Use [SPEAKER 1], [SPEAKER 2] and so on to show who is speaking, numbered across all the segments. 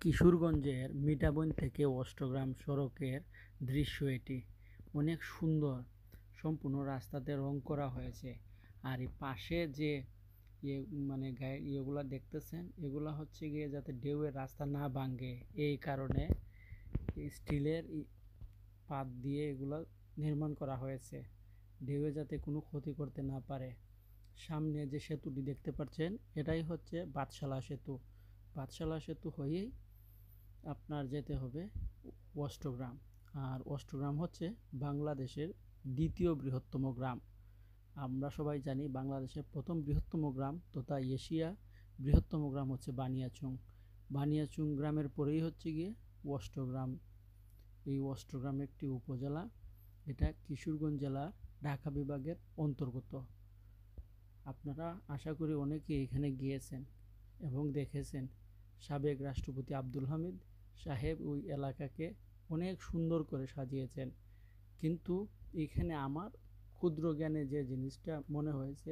[SPEAKER 1] কিশোরগঞ্জের মিঠাবন থেকে অষ্টগ্রাম সড়কের দৃশ্য এটি। অনেক সুন্দর, সম্পূর্ণ রাস্তাতে রং করা হয়েছে। আর এই পাশে যে ইয়ে মানে গায়ে ইয়েগুলা দেখতেছেন, এগুলা হচ্ছে গিয়ে যাতে ঢেউয়ের রাস্তা না ভাঙে, এই কারণে স্টিলের পাত দিয়ে এগুলা নির্মাণ করা হয়েছে, ঢেউয়ে যাতে কোনো ক্ষতি করতে না পারে। সামনে যে সেতুটি দেখতে পাচ্ছেন, এটাই হচ্ছে বাদশালা সেতু। বাদশালা সেতু হয়েই আপনার যেতে হবে অষ্টগ্রাম। আর অষ্টগ্রাম হচ্ছে বাংলাদেশের দ্বিতীয় বৃহত্তম গ্রাম। আমরা সবাই জানি বাংলাদেশের প্রথম বৃহত্তম গ্রাম তথা এশিয়া বৃহত্তম গ্রাম হচ্ছে বানিয়াচং। বানিয়াচং গ্রামের পরেই হচ্ছে গিয়ে অষ্টগ্রাম। এই অষ্টগ্রাম একটি উপজেলা, এটা কিশোরগঞ্জ জেলার ঢাকা বিভাগের অন্তর্গত। আপনারা আশা করি অনেকে এখানে গিয়েছেন এবং দেখেছেন সাবেক রাষ্ট্রপতি আব্দুল হামিদ সাহেব ওই এলাকাকে অনেক সুন্দর করে সাজিয়েছেন। কিন্তু এখানে আমার ক্ষুদ্র জ্ঞানে যে জিনিসটা মনে হয়েছে,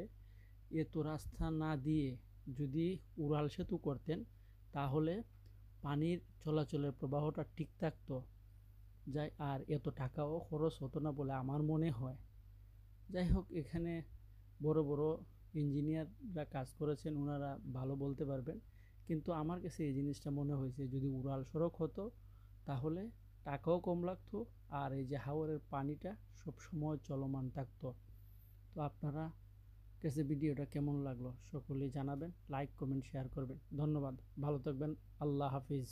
[SPEAKER 1] এত রাস্তা না দিয়ে যদি উড়াল সেতু করতেন তাহলে পানির চলাচলের প্রবাহটা ঠিক থাকতো যাই, আর এত টাকাও খরচ হতো না বলে আমার মনে হয়। যাই হোক, এখানে বড় বড় ইঞ্জিনিয়াররা কাজ করেছেন, ওনারা ভালো বলতে পারবেন। কিন্তু আমার কাছে এই জিনিসটা মনে হয়েছে যদি উড়াল সড়ক হতো তাহলে টাকাও কম লাগতো, আর এই যে হাওরের পানিটা সব সময় চলমান থাকতো। তো আপনারা কাছে ভিডিওটা কেমন লাগলো সকলেই জানাবেন, লাইক কমেন্ট শেয়ার করবেন। ধন্যবাদ, ভালো থাকবেন, আল্লাহ হাফিজ।